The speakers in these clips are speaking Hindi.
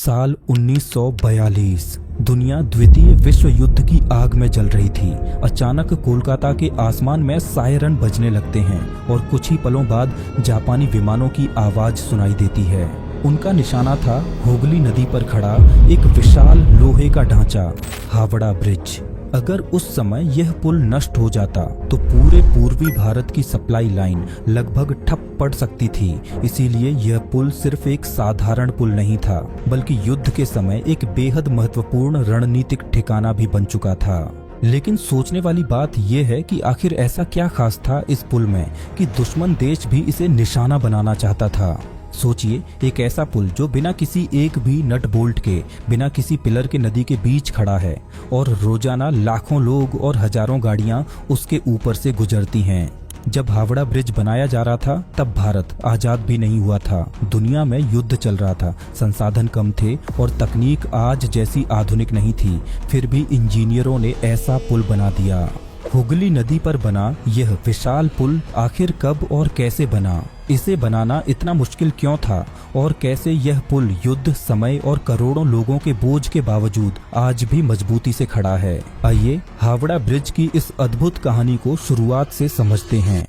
साल 1942 दुनिया द्वितीय विश्व युद्ध की आग में जल रही थी। अचानक कोलकाता के आसमान में सायरन बजने लगते हैं और कुछ ही पलों बाद जापानी विमानों की आवाज सुनाई देती है। उनका निशाना था हुगली नदी पर खड़ा एक विशाल लोहे का ढांचा, हावड़ा ब्रिज। अगर उस समय यह पुल नष्ट हो जाता तो पूरे पूर्वी भारत की सप्लाई लाइन लगभग ठप पड़ सकती थी। इसीलिए यह पुल सिर्फ एक साधारण पुल नहीं था, बल्कि युद्ध के समय एक बेहद महत्वपूर्ण रणनीतिक ठिकाना भी बन चुका था। लेकिन सोचने वाली बात यह है कि आखिर ऐसा क्या खास था इस पुल में कि दुश्मन देश भी इसे निशाना बनाना चाहता था। सोचिए, एक ऐसा पुल जो बिना किसी एक भी नट बोल्ट के, बिना किसी पिलर के नदी के बीच खड़ा है और रोजाना लाखों लोग और हजारों गाड़ियां उसके ऊपर से गुजरती हैं। जब हावड़ा ब्रिज बनाया जा रहा था तब भारत आजाद भी नहीं हुआ था। दुनिया में युद्ध चल रहा था, संसाधन कम थे और तकनीक आज जैसी आधुनिक नहीं थी। फिर भी इंजीनियरों ने ऐसा पुल बना दिया। हुगली नदी पर बना यह विशाल पुल आखिर कब और कैसे बना? इसे बनाना इतना मुश्किल क्यों था और कैसे यह पुल युद्ध, समय और करोड़ों लोगों के बोझ के बावजूद आज भी मजबूती से खड़ा है? आइए हावड़ा ब्रिज की इस अद्भुत कहानी को शुरुआत से समझते हैं।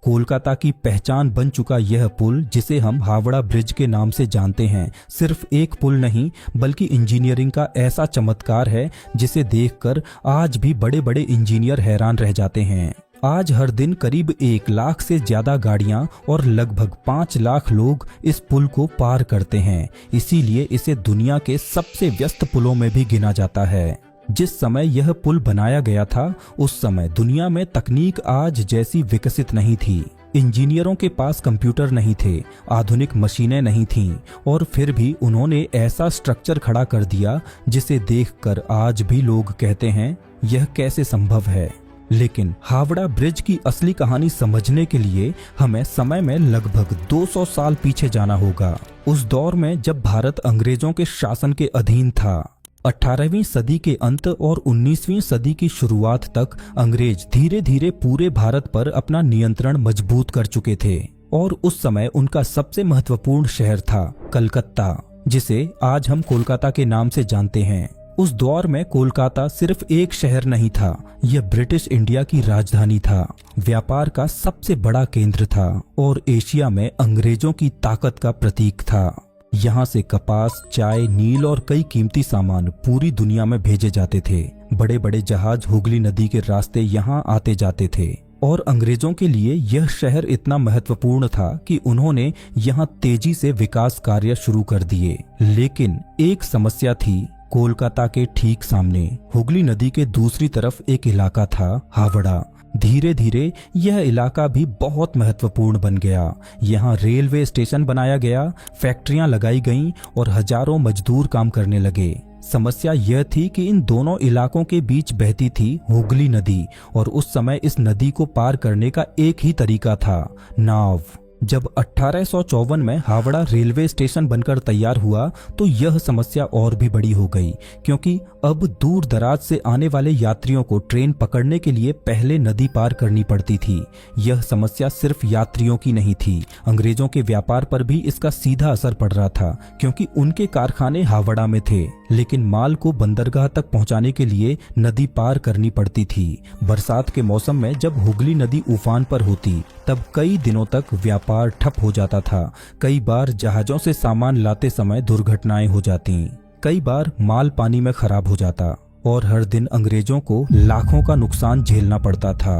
कोलकाता की पहचान बन चुका यह पुल, जिसे हम हावड़ा ब्रिज के नाम से जानते हैं, सिर्फ एक पुल नहीं बल्कि इंजीनियरिंग का ऐसा चमत्कार है जिसे देखकर आज भी बड़े बड़े इंजीनियर हैरान रह जाते हैं। आज हर दिन करीब 1 लाख से ज्यादा गाड़ियां और लगभग 5 लाख लोग इस पुल को पार करते हैं। इसीलिए इसे दुनिया के सबसे व्यस्त पुलों में भी गिना जाता है। जिस समय यह पुल बनाया गया था उस समय दुनिया में तकनीक आज जैसी विकसित नहीं थी। इंजीनियरों के पास कंप्यूटर नहीं थे, आधुनिक मशीनें नहीं थीं, और फिर भी उन्होंने ऐसा स्ट्रक्चर खड़ा कर दिया जिसे देखकर आज भी लोग कहते हैं, यह कैसे संभव है। लेकिन हावड़ा ब्रिज की असली कहानी समझने के लिए हमें समय में लगभग 200 साल पीछे जाना होगा। उस दौर में जब भारत अंग्रेजों के शासन के अधीन था। 18वीं सदी के अंत और 19वीं सदी की शुरुआत तक अंग्रेज धीरे धीरे पूरे भारत पर अपना नियंत्रण मजबूत कर चुके थे और उस समय उनका सबसे महत्वपूर्ण शहर था कलकत्ता, जिसे आज हम कोलकाता के नाम से जानते हैं। उस दौर में कोलकाता सिर्फ एक शहर नहीं था, यह ब्रिटिश इंडिया की राजधानी था, व्यापार का सबसे बड़ा केंद्र था और एशिया में अंग्रेजों की ताकत का प्रतीक था। यहाँ से कपास, चाय, नील और कई कीमती सामान पूरी दुनिया में भेजे जाते थे। बड़े बड़े जहाज हुगली नदी के रास्ते यहाँ आते जाते थे और अंग्रेजों के लिए यह शहर इतना महत्वपूर्ण था कि उन्होंने यहाँ तेजी से विकास कार्य शुरू कर दिए। लेकिन एक समस्या थी। कोलकाता के ठीक सामने हुगली नदी के दूसरी तरफ एक इलाका था, हावड़ा। धीरे धीरे यह इलाका भी बहुत महत्वपूर्ण बन गया। यहाँ रेलवे स्टेशन बनाया गया, फैक्ट्रियां लगाई गईं और हजारों मजदूर काम करने लगे। समस्या यह थी कि इन दोनों इलाकों के बीच बहती थी हुगली नदी और उस समय इस नदी को पार करने का एक ही तरीका था, नाव। जब 1854 में हावड़ा रेलवे स्टेशन बनकर तैयार हुआ तो यह समस्या और भी बड़ी हो गई, क्योंकि अब दूर दराज से आने वाले यात्रियों को ट्रेन पकड़ने के लिए पहले नदी पार करनी पड़ती थी। यह समस्या सिर्फ यात्रियों की नहीं थी, अंग्रेजों के व्यापार पर भी इसका सीधा असर पड़ रहा था, क्योंकि उनके कारखाने हावड़ा में थे, लेकिन माल को बंदरगाह तक पहुंचाने के लिए नदी पार करनी पड़ती थी। बरसात के मौसम में जब हुगली नदी उफान पर होती तब कई दिनों तक व्यापार ठप हो जाता था। कई बार जहाजों से सामान लाते समय दुर्घटनाएं हो जाती, कई बार माल पानी में खराब हो जाता और हर दिन अंग्रेजों को लाखों का नुकसान झेलना पड़ता था।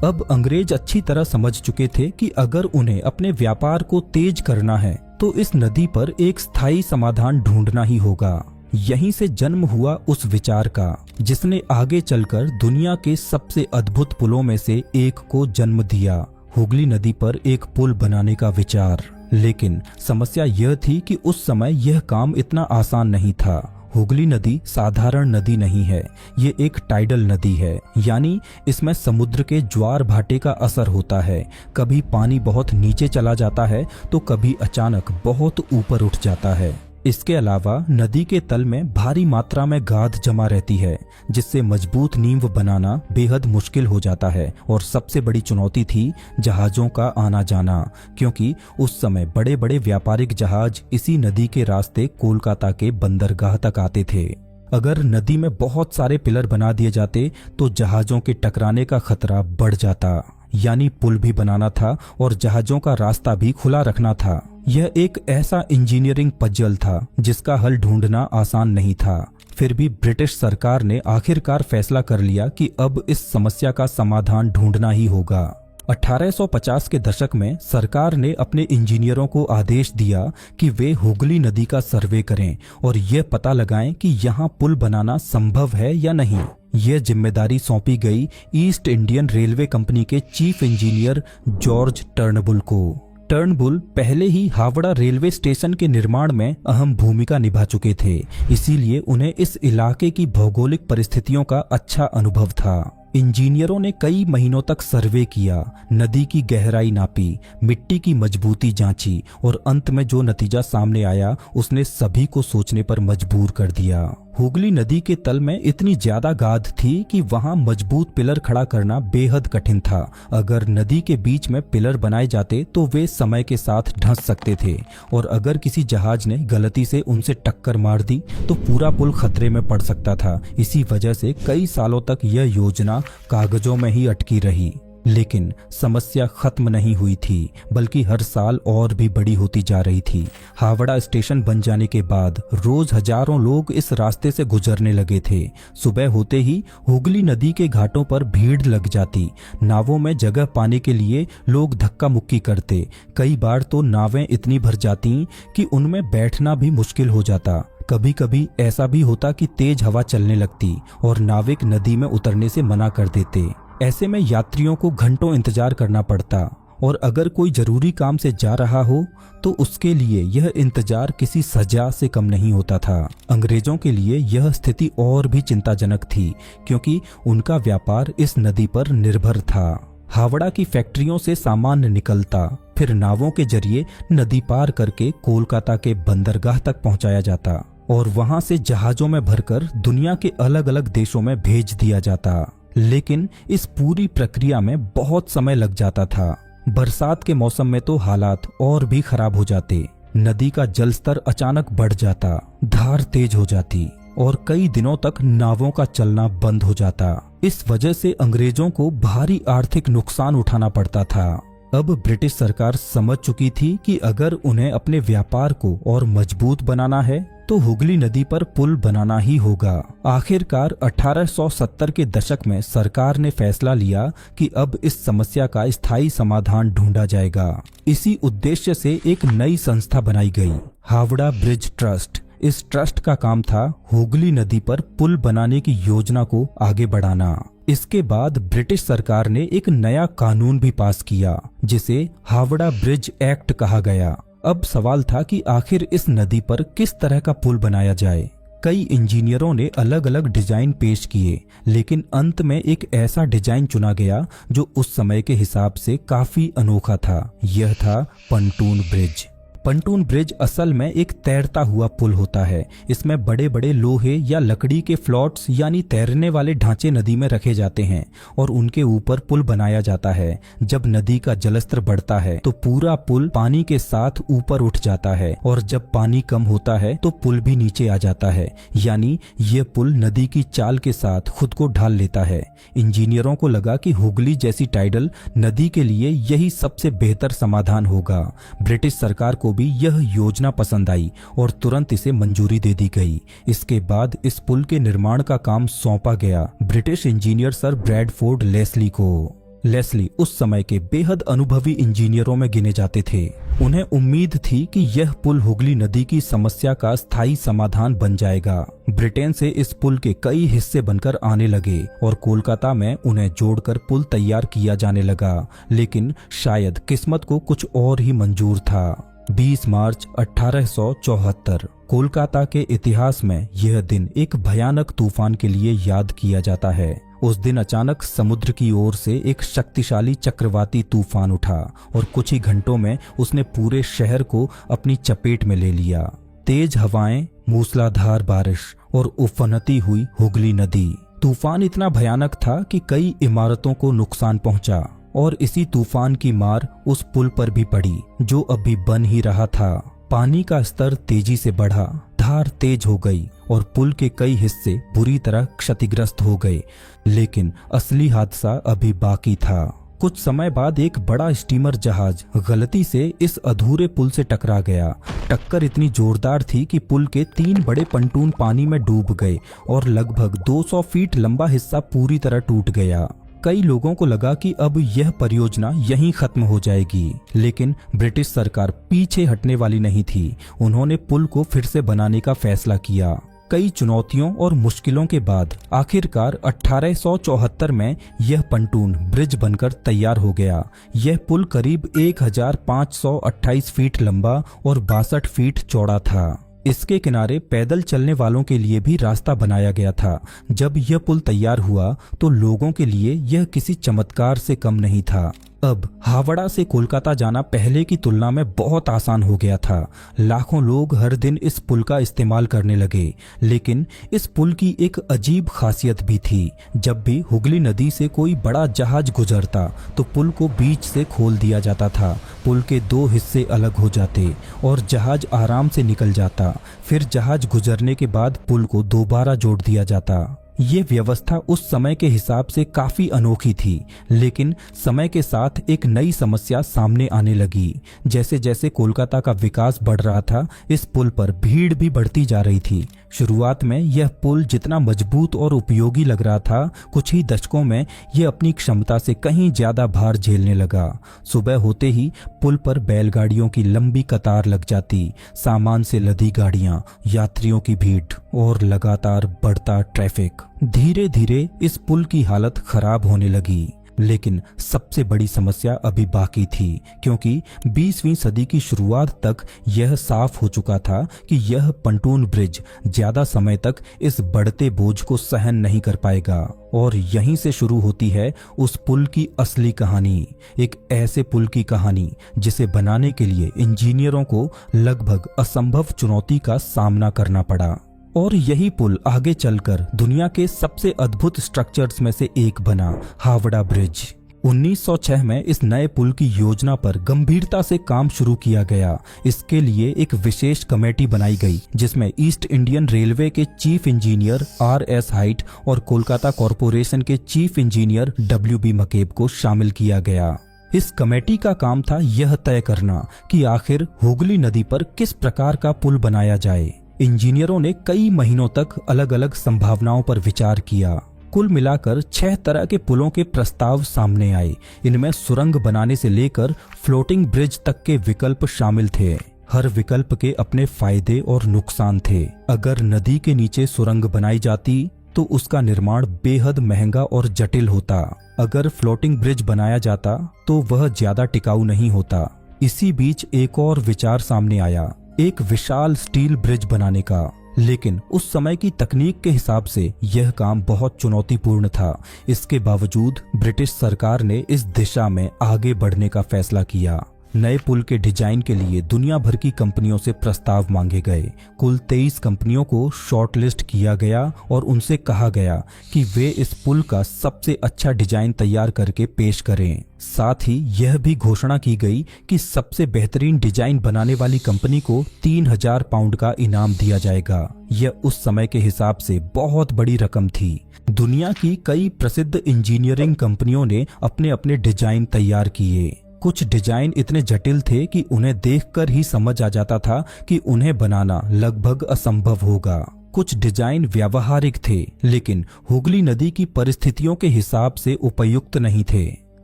अब अंग्रेज अच्छी तरह समझ चुके थे कि अगर उन्हें अपने व्यापार को तेज करना है तो इस नदी पर एक स्थायी समाधान ढूंढना ही होगा। यहीं से जन्म हुआ उस विचार का जिसने आगे चलकर दुनिया के सबसे अद्भुत पुलों में से एक को जन्म दिया, हुगली नदी पर एक पुल बनाने का विचार। लेकिन समस्या यह थी कि उस समय यह काम इतना आसान नहीं था। हुगली नदी साधारण नदी नहीं है, ये एक टाइडल नदी है, यानी इसमें समुद्र के ज्वार भाटे का असर होता है। कभी पानी बहुत नीचे चला जाता है तो कभी अचानक बहुत ऊपर उठ जाता है। इसके अलावा नदी के तल में भारी मात्रा में गाद जमा रहती है, जिससे मजबूत नींव बनाना बेहद मुश्किल हो जाता है। और सबसे बड़ी चुनौती थी जहाजों का आना जाना, क्योंकि उस समय बड़े बड़े व्यापारिक जहाज इसी नदी के रास्ते कोलकाता के बंदरगाह तक आते थे। अगर नदी में बहुत सारे पिलर बना दिए जाते तो जहाजों के टकराने का खतरा बढ़ जाता, यानी पुल भी बनाना था और जहाजों का रास्ता भी खुला रखना था। यह एक ऐसा इंजीनियरिंग पजल था जिसका हल ढूंढना आसान नहीं था। फिर भी ब्रिटिश सरकार ने आखिरकार फैसला कर लिया कि अब इस समस्या का समाधान ढूंढना ही होगा। 1850 के दशक में सरकार ने अपने इंजीनियरों को आदेश दिया कि वे हुगली नदी का सर्वे करें और यह पता लगाएं कि यहाँ पुल बनाना संभव है या नहीं। यह जिम्मेदारी सौंपी गई ईस्ट इंडियन रेलवे कंपनी के चीफ इंजीनियर जॉर्ज टर्नबुल को। टर्नबुल पहले ही हावड़ा रेलवे स्टेशन के निर्माण में अहम भूमिका निभा चुके थे, इसीलिए उन्हें इस इलाके की भौगोलिक परिस्थितियों का अच्छा अनुभव था। इंजीनियरों ने कई महीनों तक सर्वे किया, नदी की गहराई नापी, मिट्टी की मजबूती जांची और अंत में जो नतीजा सामने आया उसने सभी को सोचने पर मजबूर कर दिया। हुगली नदी के तल में इतनी ज्यादा गाद थी कि वहां मजबूत पिलर खड़ा करना बेहद कठिन था। अगर नदी के बीच में पिलर बनाए जाते तो वे समय के साथ धंस सकते थे और अगर किसी जहाज ने गलती से उनसे टक्कर मार दी तो पूरा पुल खतरे में पड़ सकता था। इसी वजह से कई सालों तक यह योजना कागजों में ही अटकी रही। लेकिन समस्या खत्म नहीं हुई थी, बल्कि हर साल और भी बड़ी होती जा रही थी। हावड़ा स्टेशन बन जाने के बाद रोज हजारों लोग इस रास्ते से गुजरने लगे थे। सुबह होते ही हुगली नदी के घाटों पर भीड़ लग जाती। नावों में जगह पाने के लिए लोग धक्का मुक्की करते। कई बार तो नावें इतनी भर जाती कि उनमें बैठना भी मुश्किल हो जाता। कभी कभी ऐसा भी होता कि तेज हवा चलने लगती और नाविक नदी में उतरने से मना कर देते। ऐसे में यात्रियों को घंटों इंतजार करना पड़ता और अगर कोई जरूरी काम से जा रहा हो तो उसके लिए यह इंतजार किसी सजा से कम नहीं होता था। अंग्रेजों के लिए यह स्थिति और भी चिंताजनक थी, क्योंकि उनका व्यापार इस नदी पर निर्भर था। हावड़ा की फैक्ट्रियों से सामान निकलता, फिर नावों के जरिए नदी पार करके कोलकाता के बंदरगाह तक पहुंचाया जाता और वहां से जहाजों में भरकर दुनिया के अलग अलग देशों में भेज दिया जाता। लेकिन इस पूरी प्रक्रिया में बहुत समय लग जाता था। बरसात के मौसम में तो हालात और भी खराब हो जाते। नदी का जल स्तर अचानक बढ़ जाता, धार तेज हो जाती और कई दिनों तक नावों का चलना बंद हो जाता। इस वजह से अंग्रेजों को भारी आर्थिक नुकसान उठाना पड़ता था। अब ब्रिटिश सरकार समझ चुकी थी कि अगर उन्हें अपने व्यापार को और मजबूत बनाना है तो हुगली नदी पर पुल बनाना ही होगा। आखिरकार 1870 के दशक में सरकार ने फैसला लिया कि अब इस समस्या का स्थायी समाधान ढूंढा जाएगा। इसी उद्देश्य से एक नई संस्था बनाई गई, हावड़ा ब्रिज ट्रस्ट। इस ट्रस्ट का काम था हुगली नदी पर पुल बनाने की योजना को आगे बढ़ाना। इसके बाद ब्रिटिश सरकार ने एक नया कानून भी पास किया, जिसे हावड़ा ब्रिज एक्ट कहा गया। अब सवाल था कि आखिर इस नदी पर किस तरह का पुल बनाया जाए। कई इंजीनियरों ने अलग अलग डिजाइन पेश किए, लेकिन अंत में एक ऐसा डिजाइन चुना गया जो उस समय के हिसाब से काफी अनोखा था। यह था पंटून ब्रिज। पंटून ब्रिज असल में एक तैरता हुआ पुल होता है। इसमें बड़े बड़े लोहे या लकड़ी के फ्लोट्स यानी तैरने वाले ढांचे नदी में रखे जाते हैं और उनके ऊपर पुल बनाया जाता है। जब नदी का जलस्तर बढ़ता है तो पूरा पुल पानी के साथ ऊपर उठ जाता है और जब पानी कम होता है तो पुल भी नीचे आ जाता है, यानी ये पुल नदी की चाल के साथ खुद को ढाल लेता है। इंजीनियरों को लगा कि हुगली जैसी टाइडल नदी के लिए यही सबसे बेहतर समाधान होगा। ब्रिटिश सरकार को भी यह योजना पसंद आई और तुरंत इसे मंजूरी दे दी गई। इसके बाद इस पुल के निर्माण का काम सौंपा गया British engineer sir Bradford Leslie को। लेस्ली उस समय के बेहद अनुभवी इंजीनियरों में गिने जाते थे। उन्हें उम्मीद थी कि यह पुल हुगली नदी की समस्या का स्थायी समाधान बन जाएगा। ब्रिटेन से इस पुल के कई हिस्से बनकर आने लगे और कोलकाता में उन्हें जोड़कर पुल तैयार किया जाने लगा। लेकिन शायद किस्मत को कुछ और ही मंजूर था। 20 मार्च 1874 कोलकाता के इतिहास में यह दिन एक भयानक तूफान के लिए याद किया जाता है। उस दिन अचानक समुद्र की ओर से एक शक्तिशाली चक्रवाती तूफान उठा और कुछ ही घंटों में उसने पूरे शहर को अपनी चपेट में ले लिया। तेज हवाएं, मूसलाधार बारिश और उफनती हुई हुगली नदी। तूफान इतना भयानक था कि कई इमारतों को नुकसान पहुंचा और इसी तूफान की मार उस पुल पर भी पड़ी जो अभी बन ही रहा था। पानी का स्तर तेजी से बढ़ा, धार तेज हो गई और पुल के कई हिस्से बुरी तरह क्षतिग्रस्त हो गए। लेकिन असली हादसा अभी बाकी था। कुछ समय बाद एक बड़ा स्टीमर जहाज गलती से इस अधूरे पुल से टकरा गया। टक्कर इतनी जोरदार थी कि पुल के 3 बड़े पंटून पानी में डूब गए और लगभग 200 फीट लंबा हिस्सा पूरी तरह टूट गया। कई लोगों को लगा कि अब यह परियोजना यहीं खत्म हो जाएगी, लेकिन ब्रिटिश सरकार पीछे हटने वाली नहीं थी। उन्होंने पुल को फिर से बनाने का फैसला किया। कई चुनौतियों और मुश्किलों के बाद आखिरकार 1874 में यह पंटून ब्रिज बनकर तैयार हो गया। यह पुल करीब 1528 फीट लंबा और 62 फीट चौड़ा था। इसके किनारे पैदल चलने वालों के लिए भी रास्ता बनाया गया था। जब यह पुल तैयार हुआ तो लोगों के लिए यह किसी चमत्कार से कम नहीं था। अब हावड़ा से कोलकाता जाना पहले की तुलना में बहुत आसान हो गया था। लाखों लोग हर दिन इस पुल का इस्तेमाल करने लगे। लेकिन इस पुल की एक अजीब खासियत भी थी। जब भी हुगली नदी से कोई बड़ा जहाज गुजरता तो पुल को बीच से खोल दिया जाता था। पुल के 2 हिस्से अलग हो जाते और जहाज आराम से निकल जाता। फिर जहाज गुजरने के बाद पुल को दोबारा जोड़ दिया जाता। ये व्यवस्था उस समय के हिसाब से काफी अनोखी थी, लेकिन समय के साथ एक नई समस्या सामने आने लगी। जैसे जैसे कोलकाता का विकास बढ़ रहा था, इस पुल पर भीड़ भी बढ़ती जा रही थी। शुरुआत में यह पुल जितना मजबूत और उपयोगी लग रहा था, कुछ ही दशकों में यह अपनी क्षमता से कहीं ज्यादा भार झेलने लगा। सुबह होते ही पुल पर बैलगाड़ियों की लंबी कतार लग जाती, सामान से लदी गाड़ियां, यात्रियों की भीड़ और लगातार बढ़ता ट्रैफिक। धीरे धीरे इस पुल की हालत खराब होने लगी। लेकिन सबसे बड़ी समस्या अभी बाकी थी, क्योंकि 20वीं सदी की शुरुआत तक यह साफ हो चुका था कि यह पंटून ब्रिज ज्यादा समय तक इस बढ़ते बोझ को सहन नहीं कर पाएगा। और यहीं से शुरू होती है उस पुल की असली कहानी। एक ऐसे पुल की कहानी जिसे बनाने के लिए इंजीनियरों को लगभग असंभव चुनौती का सामना करना पड़ा। और यही पुल आगे चलकर दुनिया के सबसे अद्भुत स्ट्रक्चर्स में से एक बना, हावड़ा ब्रिज। 1906 में इस नए पुल की योजना पर गंभीरता से काम शुरू किया गया। इसके लिए एक विशेष कमेटी बनाई गई, जिसमें ईस्ट इंडियन रेलवे के चीफ इंजीनियर RS हाइट और कोलकाता कॉरपोरेशन के चीफ इंजीनियर WB मकेब को शामिल किया गया। इस कमेटी का काम था यह तय करना कि आखिर हुगली नदी पर किस प्रकार का पुल बनाया जाए। इंजीनियरों ने कई महीनों तक अलग अलग संभावनाओं पर विचार किया। कुल मिलाकर 6 तरह के पुलों के प्रस्ताव सामने आए। इनमें सुरंग बनाने से लेकर फ्लोटिंग ब्रिज तक के विकल्प शामिल थे। हर विकल्प के अपने फायदे और नुकसान थे। अगर नदी के नीचे सुरंग बनाई जाती तो उसका निर्माण बेहद महंगा और जटिल होता। अगर फ्लोटिंग ब्रिज बनाया जाता तो वह ज्यादा टिकाऊ नहीं होता। इसी बीच एक और विचार सामने आया, एक विशाल स्टील ब्रिज बनाने का। लेकिन उस समय की तकनीक के हिसाब से यह काम बहुत चुनौतीपूर्ण था। इसके बावजूद ब्रिटिश सरकार ने इस दिशा में आगे बढ़ने का फैसला किया। नए पुल के डिजाइन के लिए दुनिया भर की कंपनियों से प्रस्ताव मांगे गए। कुल 23 कंपनियों को शॉर्टलिस्ट किया गया और उनसे कहा गया कि वे इस पुल का सबसे अच्छा डिजाइन तैयार करके पेश करें। साथ ही यह भी घोषणा की गई कि सबसे बेहतरीन डिजाइन बनाने वाली कंपनी को 3000 पाउंड का इनाम दिया जाएगा। यह उस समय के हिसाब से बहुत बड़ी रकम थी। दुनिया की कई प्रसिद्ध इंजीनियरिंग कंपनियों ने अपने अपने डिजाइन तैयार किए। कुछ डिजाइन इतने जटिल थे कि उन्हें देखकर ही समझ आ जाता था कि उन्हें बनाना लगभग असंभव होगा। कुछ डिजाइन व्यावहारिक थे, लेकिन हुगली नदी की परिस्थितियों के हिसाब से उपयुक्त नहीं थे।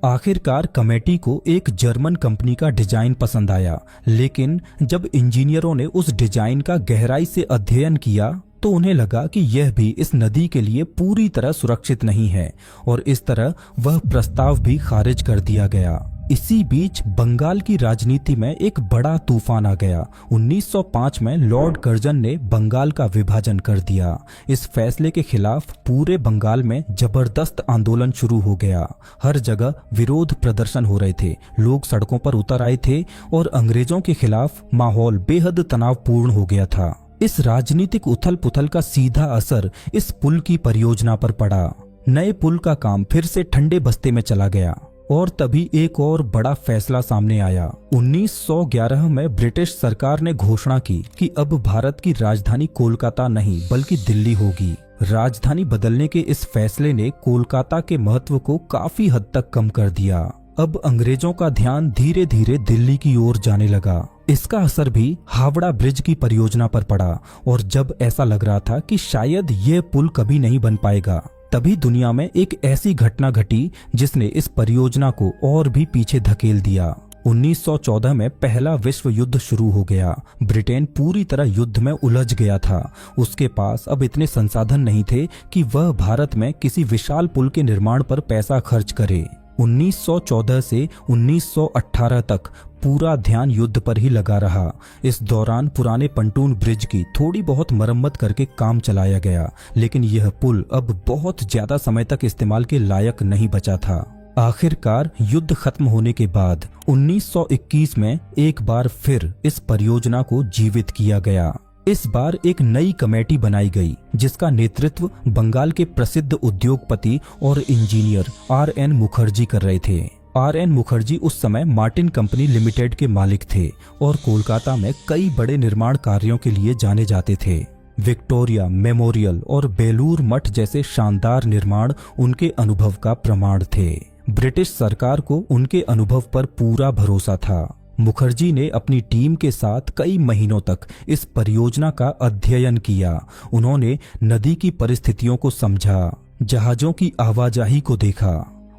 आखिरकार कमेटी को एक जर्मन कंपनी का डिजाइन पसंद आया, लेकिन जब इंजीनियरों ने उस डिजाइन का गहराई से अध्ययन किया तो उन्हें लगा कि यह भी इस नदी के लिए पूरी तरह सुरक्षित नहीं है और इस तरह वह प्रस्ताव भी खारिज कर दिया गया। इसी बीच बंगाल की राजनीति में एक बड़ा तूफान आ गया। 1905 में लॉर्ड कर्जन ने बंगाल का विभाजन कर दिया। इस फैसले के खिलाफ पूरे बंगाल में जबरदस्त आंदोलन शुरू हो गया। हर जगह विरोध प्रदर्शन हो रहे थे, लोग सड़कों पर उतर आए थे और अंग्रेजों के खिलाफ माहौल बेहद तनावपूर्ण हो गया था। इस राजनीतिक उथल पुथल का सीधा असर इस पुल की परियोजना पर पड़ा। नए पुल का काम फिर से ठंडे बस्ते में चला गया और तभी एक और बड़ा फैसला सामने आया। 1911 में ब्रिटिश सरकार ने घोषणा की कि अब भारत की राजधानी कोलकाता नहीं बल्कि दिल्ली होगी। राजधानी बदलने के इस फैसले ने कोलकाता के महत्व को काफी हद तक कम कर दिया। अब अंग्रेजों का ध्यान धीरे धीरे दिल्ली की ओर जाने लगा। इसका असर भी हावड़ा ब्रिज की परियोजना पर पड़ा और जब ऐसा लग रहा था कि शायद यह पुल कभी नहीं बन पाएगा, तभी दुनिया में एक ऐसी घटना घटी जिसने इस परियोजना को और भी पीछे धकेल दिया। 1914 में पहला विश्व युद्ध शुरू हो गया। ब्रिटेन पूरी तरह युद्ध में उलझ गया था। उसके पास अब इतने संसाधन नहीं थे कि वह भारत में किसी विशाल पुल के निर्माण पर पैसा खर्च करे। 1914 से 1918 तक पूरा ध्यान युद्ध पर ही लगा रहा। इस दौरान पुराने पंटून ब्रिज की थोड़ी बहुत मरम्मत करके काम चलाया गया, लेकिन यह पुल अब बहुत ज्यादा समय तक इस्तेमाल के लायक नहीं बचा था। आखिरकार युद्ध खत्म होने के बाद 1921 में एक बार फिर इस परियोजना को जीवित किया गया। इस बार एक नई कमेटी बनाई गई जिसका नेतृत्व बंगाल के प्रसिद्ध उद्योगपति और इंजीनियर R.N. मुखर्जी कर रहे थे। R.N. मुखर्जी उस समय मार्टिन कंपनी लिमिटेड के मालिक थे और कोलकाता में कई बड़े निर्माण कार्यों के लिए जाने जाते थे। विक्टोरिया मेमोरियल और बेलूर मठ जैसे शानदार निर्माण उनके अनुभव का प्रमाण थे। ब्रिटिश सरकार को उनके अनुभव पर पूरा भरोसा था। मुखर्जी ने अपनी टीम के साथ कई महीनों तक इस परियोजना का अध्ययन किया। उन्होंने नदी की परिस्थितियों को समझा, जहाजों की आवाजाही को देखा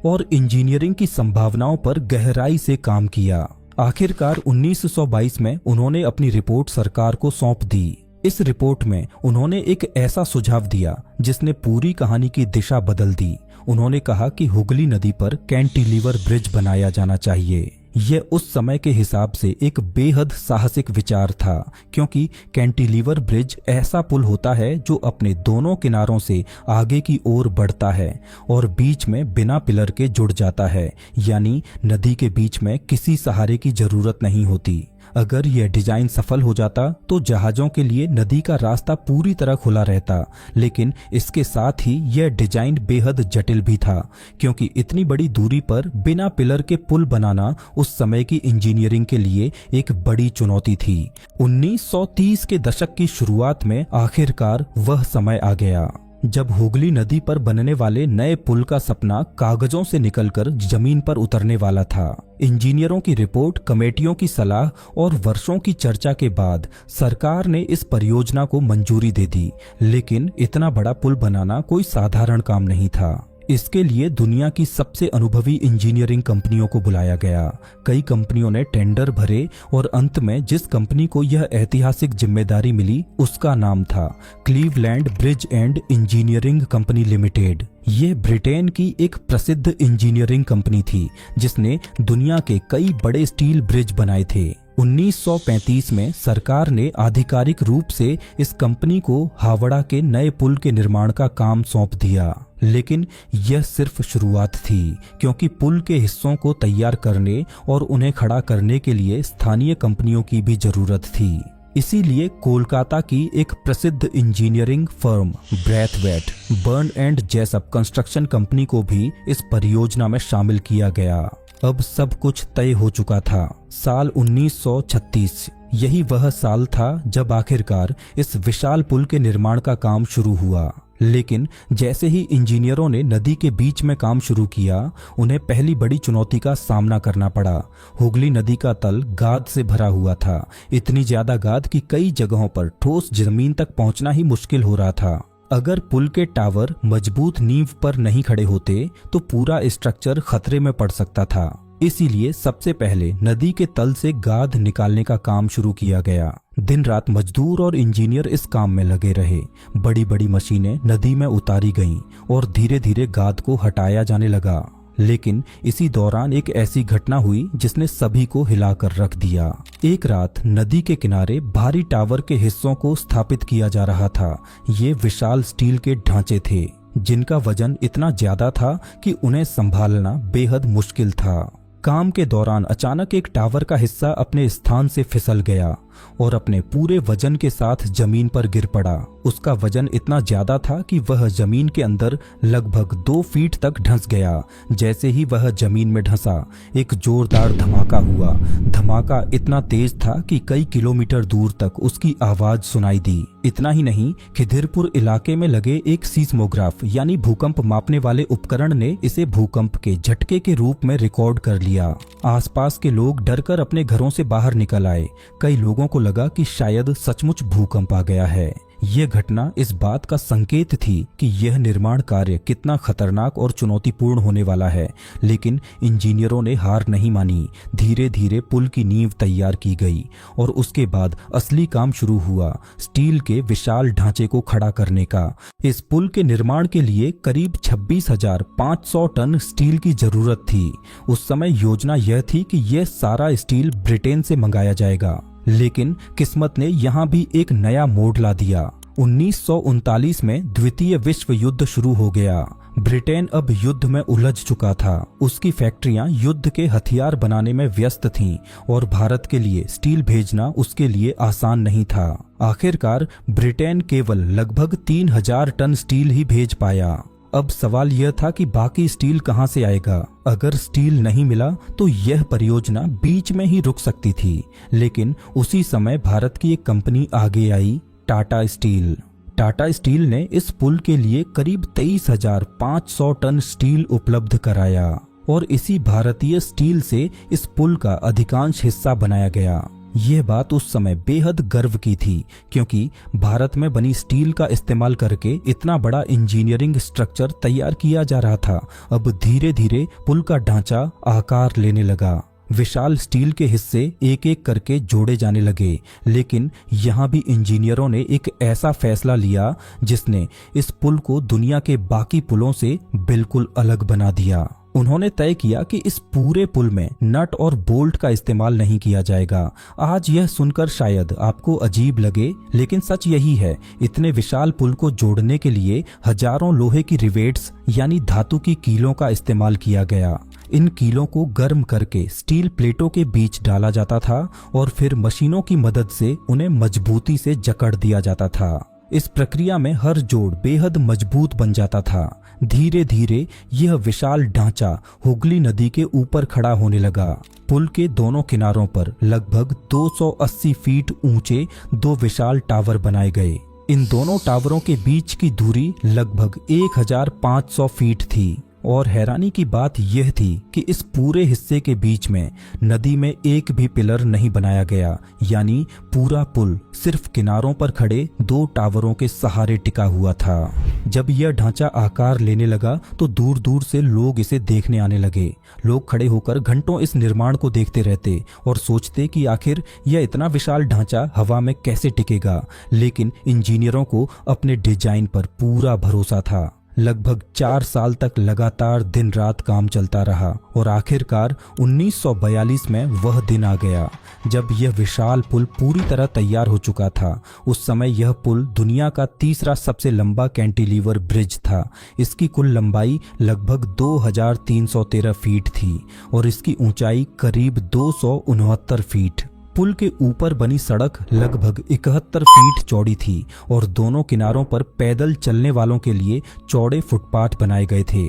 और इंजीनियरिंग की संभावनाओं पर गहराई से काम किया। आखिरकार 1922 में उन्होंने अपनी रिपोर्ट सरकार को सौंप दी। इस रिपोर्ट में उन्होंने एक ऐसा सुझाव दिया जिसने पूरी कहानी की दिशा बदल दी। उन्होंने कहा कि हुगली नदी पर कैंटिलीवर ब्रिज बनाया जाना चाहिए। यह उस समय के हिसाब से एक बेहद साहसिक विचार था, क्योंकि कैंटिलीवर ब्रिज ऐसा पुल होता है जो अपने दोनों किनारों से आगे की ओर बढ़ता है और बीच में बिना पिलर के जुड़ जाता है, यानी नदी के बीच में किसी सहारे की जरूरत नहीं होती। अगर यह डिजाइन सफल हो जाता तो जहाजों के लिए नदी का रास्ता पूरी तरह खुला रहता, लेकिन इसके साथ ही यह डिजाइन बेहद जटिल भी था, क्योंकि इतनी बड़ी दूरी पर बिना पिलर के पुल बनाना उस समय की इंजीनियरिंग के लिए एक बड़ी चुनौती थी। 1930 के दशक की शुरुआत में आखिरकार वह समय आ गया जब हुगली नदी पर बनने वाले नए पुल का सपना कागजों से निकलकर जमीन पर उतरने वाला था। इंजीनियरों की रिपोर्ट, कमेटियों की सलाह और वर्षों की चर्चा के बाद सरकार ने इस परियोजना को मंजूरी दे दी, लेकिन इतना बड़ा पुल बनाना कोई साधारण काम नहीं था। इसके लिए दुनिया की सबसे अनुभवी इंजीनियरिंग कंपनियों को बुलाया गया। कई कंपनियों ने टेंडर भरे और अंत में जिस कंपनी को यह ऐतिहासिक जिम्मेदारी मिली उसका नाम था Cleveland bridge and engineering company limited. ये ब्रिटेन की एक प्रसिद्ध इंजीनियरिंग कंपनी थी जिसने दुनिया के कई बड़े स्टील ब्रिज बनाए थे। 1935 में सरकार ने आधिकारिक रूप से इस कंपनी को हावड़ा के नए पुल के निर्माण का काम सौंप दिया, लेकिन यह सिर्फ शुरुआत थी, क्योंकि पुल के हिस्सों को तैयार करने और उन्हें खड़ा करने के लिए स्थानीय कंपनियों की भी जरूरत थी। इसीलिए कोलकाता की एक प्रसिद्ध engineering firm Brathwaite, burn and Jessop construction company को भी इस परियोजना में शामिल किया गया। अब सब कुछ तय हो चुका था। साल 1936 यही वह साल था जब आखिरकार इस विशाल पुल के निर्माण का काम शुरू हुआ। लेकिन जैसे ही इंजीनियरों ने नदी के बीच में काम शुरू किया, उन्हें पहली बड़ी चुनौती का सामना करना पड़ा। हुगली नदी का तल गाद से भरा हुआ था, इतनी ज्यादा गाद कि कई जगहों पर ठोस जमीन तक पहुंचना ही मुश्किल हो रहा था। अगर पुल के टावर मजबूत नींव पर नहीं खड़े होते तो पूरा स्ट्रक्चर खतरे में पड़ सकता था। इसीलिए सबसे पहले नदी के तल से गाद निकालने का काम शुरू किया गया। दिन रात मजदूर और इंजीनियर इस काम में लगे रहे। बड़ी बड़ी मशीनें नदी में उतारी गईं और धीरे धीरे गाद को हटाया जाने लगा। लेकिन इसी दौरान एक ऐसी घटना हुई जिसने सभी को हिलाकर रख दिया। एक रात नदी के किनारे भारी टावर के हिस्सों को स्थापित किया जा रहा था। ये विशाल स्टील के ढांचे थे जिनका वजन इतना ज्यादा था कि उन्हें संभालना बेहद मुश्किल था। काम के दौरान अचानक एक टावर का हिस्सा अपने स्थान से फिसल गया और अपने पूरे वजन के साथ जमीन पर गिर पड़ा। उसका वजन इतना ज्यादा था कि वह जमीन के अंदर लगभग 2 फीट तक धंस गया। जैसे ही वह जमीन में धंसा, एक जोरदार धमाका हुआ। धमाका इतना तेज था कि कई किलोमीटर दूर तक उसकी आवाज सुनाई दी। इतना ही नहीं, खिदिरपुर इलाके में लगे एक सीस्मोग्राफ यानी भूकंप मापने वाले उपकरण ने इसे भूकंप के झटके के रूप में रिकॉर्ड कर लिया। आसपास के लोग डरकर अपने घरों से बाहर निकल आए। कई लोगों को लगा कि शायद सचमुच भूकंप आ गया है। यह घटना इस बात का संकेत थी कि यह निर्माण कार्य कितना खतरनाक और चुनौतीपूर्ण होने वाला है। लेकिन इंजीनियरों ने हार नहीं मानी। धीरे धीरे पुल की नींव तैयार की गई और उसके बाद असली काम शुरू हुआ, स्टील के विशाल ढांचे को खड़ा करने का। इस पुल के निर्माण के लिए करीब 26,500 टन स्टील की जरूरत थी। उस समय योजना यह थी कि यह सारा स्टील ब्रिटेन से मंगाया जाएगा, लेकिन किस्मत ने यहाँ भी एक नया मोड़ ला दिया। 1939 में द्वितीय विश्व युद्ध शुरू हो गया। ब्रिटेन अब युद्ध में उलझ चुका था। उसकी फैक्ट्रियां युद्ध के हथियार बनाने में व्यस्त थीं और भारत के लिए स्टील भेजना उसके लिए आसान नहीं था। आखिरकार ब्रिटेन केवल लगभग 3,000 टन स्टील ही भेज पाया। अब सवाल यह था कि बाकी स्टील कहां से आएगा। अगर स्टील नहीं मिला तो यह परियोजना बीच में ही रुक सकती थी। लेकिन उसी समय भारत की एक कंपनी आगे आई, टाटा स्टील। टाटा स्टील ने इस पुल के लिए करीब 23,500 टन स्टील उपलब्ध कराया और इसी भारतीय स्टील से इस पुल का अधिकांश हिस्सा बनाया गया। यह बात उस समय बेहद गर्व की थी, क्योंकि भारत में बनी स्टील का इस्तेमाल करके इतना बड़ा इंजीनियरिंग स्ट्रक्चर तैयार किया जा रहा था। अब धीरे धीरे पुल का ढांचा आकार लेने लगा। विशाल स्टील के हिस्से एक एक करके जोड़े जाने लगे। लेकिन यहाँ भी इंजीनियरों ने एक ऐसा फैसला लिया जिसने इस पुल को दुनिया के बाकी पुलों से बिल्कुल अलग बना दिया। उन्होंने तय किया कि इस पूरे पुल में नट और बोल्ट का इस्तेमाल नहीं किया जाएगा। आज यह सुनकर शायद आपको अजीब लगे, लेकिन सच यही है। इतने विशाल पुल को जोड़ने के लिए हजारों लोहे की रिवेट्स यानी धातु की कीलों का इस्तेमाल किया गया। इन कीलों को गर्म करके स्टील प्लेटों के बीच डाला जाता था और फिर मशीनों की मदद से उन्हें मजबूती से जकड़ दिया जाता था। इस प्रक्रिया में हर जोड़ बेहद मजबूत बन जाता था। धीरे धीरे यह विशाल ढांचा हुगली नदी के ऊपर खड़ा होने लगा। पुल के दोनों किनारों पर लगभग 280 फीट ऊंचे 2 विशाल टावर बनाए गए। इन दोनों टावरों के बीच की दूरी लगभग 1,500 फीट थी। और हैरानी की बात यह थी कि इस पूरे हिस्से के बीच में नदी में एक भी पिलर नहीं बनाया गया, यानी पूरा पुल सिर्फ किनारों पर खड़े 2 टावरों के सहारे टिका हुआ था। जब यह ढांचा आकार लेने लगा तो दूर दूर से लोग इसे देखने आने लगे। लोग खड़े होकर घंटों इस निर्माण को देखते रहते और सोचते कि आखिर यह इतना विशाल ढांचा हवा में कैसे टिकेगा। लेकिन इंजीनियरों को अपने डिजाइन पर पूरा भरोसा था। लगभग 4 साल तक लगातार दिन रात काम चलता रहा और आखिरकार 1942 में वह दिन आ गया जब यह विशाल पुल पूरी तरह तैयार हो चुका था। उस समय यह पुल दुनिया का तीसरा सबसे लंबा कैंटिलीवर ब्रिज था। इसकी कुल लंबाई लगभग 2,313 फीट थी और इसकी ऊंचाई करीब 269 फीट। पुल के ऊपर बनी सड़क लगभग 71 फीट चौड़ी थी और दोनों किनारों पर पैदल चलने वालों के लिए चौड़े फुटपाथ बनाए गए थे।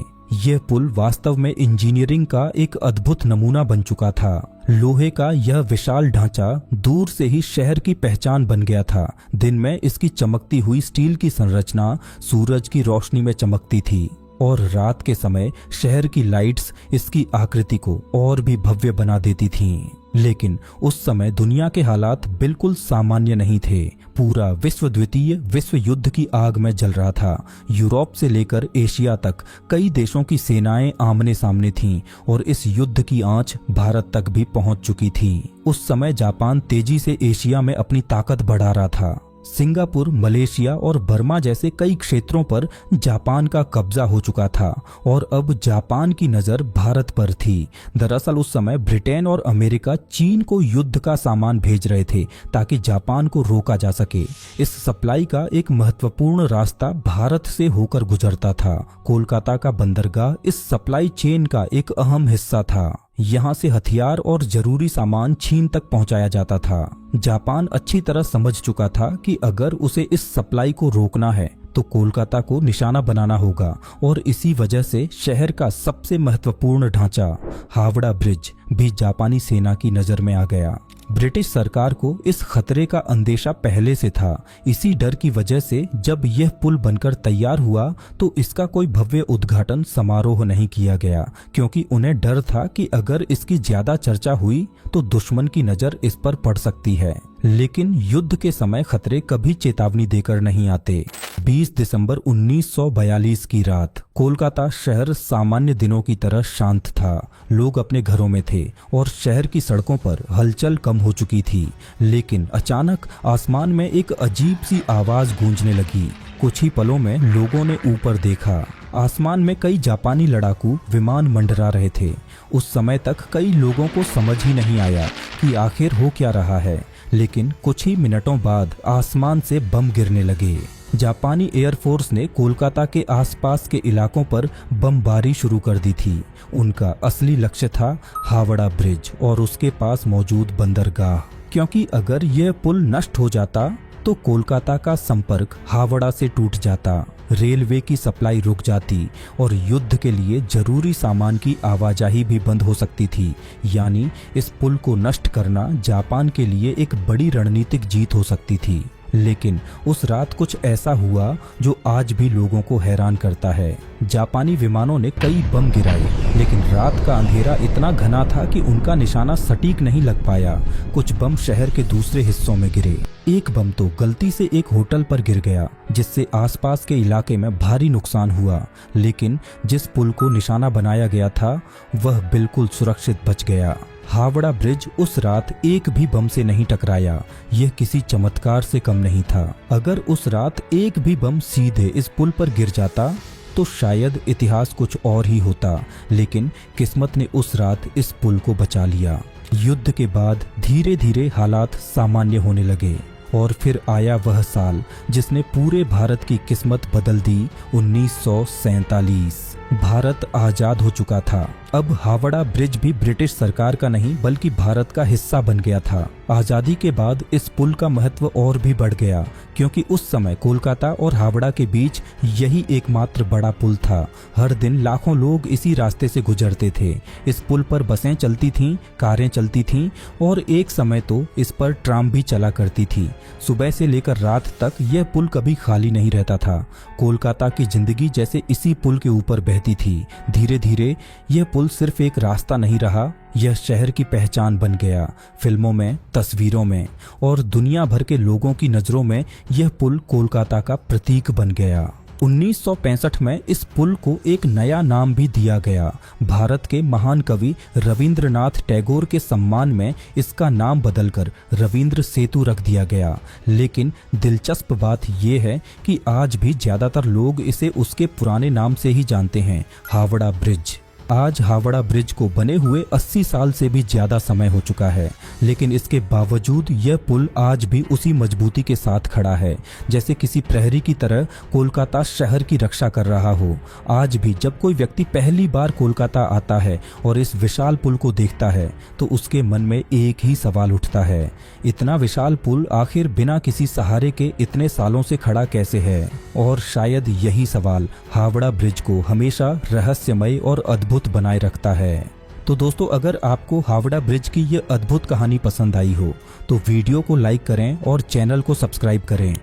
यह पुल वास्तव में इंजीनियरिंग का एक अद्भुत नमूना बन चुका था। लोहे का यह विशाल ढांचा दूर से ही शहर की पहचान बन गया था। दिन में इसकी चमकती हुई स्टील की संरचना सूरज की रोशनी में चमकती थी और रात के समय शहर की लाइट्स इसकी आकृति को और भी भव्य बना देती थीं। लेकिन उस समय दुनिया के हालात बिल्कुल सामान्य नहीं थे। पूरा विश्व द्वितीय विश्व युद्ध की आग में जल रहा था। यूरोप से लेकर एशिया तक कई देशों की सेनाएं आमने सामने थीं और इस युद्ध की आंच भारत तक भी पहुंच चुकी थी। उस समय जापान तेजी से एशिया में अपनी ताकत बढ़ा रहा था सिंगापुर, मलेशिया और बर्मा जैसे कई क्षेत्रों पर जापान का कब्जा हो चुका था और अब जापान की नज़र भारत पर थी। दरअसल उस समय ब्रिटेन और अमेरिका चीन को युद्ध का सामान भेज रहे थे ताकि जापान को रोका जा सके। इस सप्लाई का एक महत्वपूर्ण रास्ता भारत से होकर गुजरता था। कोलकाता का बंदरगाह इस सप्लाई चेन का एक अहम हिस्सा था। यहाँ से हथियार और जरूरी सामान चीन तक पहुंचाया जाता था। जापान अच्छी तरह समझ चुका था कि अगर उसे इस सप्लाई को रोकना है तो कोलकाता को निशाना बनाना होगा और इसी वजह से शहर का सबसे महत्वपूर्ण ढांचा हावड़ा ब्रिज भी जापानी सेना की नजर में आ गया। ब्रिटिश सरकार को इस खतरे का अंदेशा पहले से था। इसी डर की वजह से जब यह पुल बनकर तैयार हुआ तो इसका कोई भव्य उद्घाटन समारोह नहीं किया गया, क्योंकि उन्हें डर था कि अगर इसकी ज्यादा चर्चा हुई तो दुश्मन की नजर इस पर पड़ सकती है। लेकिन युद्ध के समय खतरे कभी चेतावनी देकर नहीं आते। 20 दिसंबर 1942 की रात कोलकाता शहर सामान्य दिनों की तरह शांत था। लोग अपने घरों में थे और शहर की सड़कों पर हलचल कम हो चुकी थी। लेकिन अचानक आसमान में एक अजीब सी आवाज गूंजने लगी। कुछ ही पलों में लोगों ने ऊपर देखा। आसमान में कई जापानी लड़ाकू विमान मंडरा रहे थे। उस समय तक कई लोगों को समझ ही नहीं आया कि आखिर हो क्या रहा है। लेकिन कुछ ही मिनटों बाद आसमान से बम गिरने लगे। जापानी एयरफोर्स ने कोलकाता के आसपास के इलाकों पर बमबारी शुरू कर दी थी। उनका असली लक्ष्य था हावड़ा ब्रिज और उसके पास मौजूद बंदरगाह, क्योंकि अगर यह पुल नष्ट हो जाता तो कोलकाता का संपर्क हावड़ा से टूट जाता, रेलवे की सप्लाई रुक जाती और युद्ध के लिए जरूरी सामान की आवाजाही भी बंद हो सकती थी। यानी इस पुल को नष्ट करना जापान के लिए एक बड़ी रणनीतिक जीत हो सकती थी। लेकिन उस रात कुछ ऐसा हुआ जो आज भी लोगों को हैरान करता है। जापानी विमानों ने कई बम गिराए, लेकिन रात का अंधेरा इतना घना था कि उनका निशाना सटीक नहीं लग पाया। कुछ बम शहर के दूसरे हिस्सों में गिरे। एक बम तो गलती से एक होटल पर गिर गया, जिससे आसपास के इलाके में भारी नुकसान हुआ। लेकिन जिस पुल को निशाना बनाया गया था वह बिल्कुल सुरक्षित बच गया। हावड़ा ब्रिज उस रात एक भी बम से नहीं टकराया। यह किसी चमत्कार से कम नहीं था। अगर उस रात एक भी बम सीधे इस पुल पर गिर जाता तो शायद इतिहास कुछ और ही होता। लेकिन किस्मत ने उस रात इस पुल को बचा लिया। युद्ध के बाद धीरे धीरे हालात सामान्य होने लगे और फिर आया वह साल जिसने पूरे भारत की किस्मत बदल दी। 1947 भारत आजाद हो चुका था। अब हावड़ा ब्रिज भी ब्रिटिश सरकार का नहीं बल्कि भारत का हिस्सा बन गया था। आजादी के बाद इस पुल का महत्व और भी बढ़ गया, क्योंकि उस समय कोलकाता और हावड़ा के बीच यही एकमात्र बड़ा पुल था। हर दिन लाखों लोग इसी रास्ते से गुजरते थे। इस पुल पर बसें चलती थीं, कारें चलती थीं और एक समय तो इस पर ट्राम भी चला करती थी। सुबह से लेकर रात तक यह पुल कभी खाली नहीं रहता था। कोलकाता की जिंदगी जैसे इसी पुल के ऊपर बहती थी। धीरे धीरे यह पुल सिर्फ एक रास्ता नहीं रहा, यह शहर की पहचान बन गया। फिल्मों में, तस्वीरों में और दुनिया भर के लोगों की नजरों में यह पुल कोलकाता का प्रतीक बन गया। 1965 में इस पुल को एक नया नाम भी दिया गया। भारत के महान कवि रविंद्रनाथ टैगोर के सम्मान में इसका नाम बदलकर रविंद्र सेतु रख दिया गया। लेकिन दिलचस्प बात यह है कि आज भी ज्यादातर लोग इसे उसके पुराने नाम से ही जानते हैं, हावड़ा ब्रिज। आज हावड़ा ब्रिज को बने हुए 80 साल से भी ज्यादा समय हो चुका है, लेकिन इसके बावजूद यह पुल आज भी उसी मजबूती के साथ खड़ा है, जैसे किसी प्रहरी की तरह कोलकाता शहर की रक्षा कर रहा हो। आज भी जब कोई व्यक्ति पहली बार कोलकाता आता है और इस विशाल पुल को देखता है तो उसके मन में एक ही सवाल उठता है, इतना विशाल पुल आखिर बिना किसी सहारे के इतने सालों से खड़ा कैसे है? और शायद यही सवाल हावड़ा ब्रिज को हमेशा रहस्यमय और अद्भुत बनाए रखता है। तो दोस्तों, अगर आपको हावड़ा ब्रिज की ये अद्भुत कहानी पसंद आई हो तो वीडियो को लाइक करें और चैनल को सब्सक्राइब करें।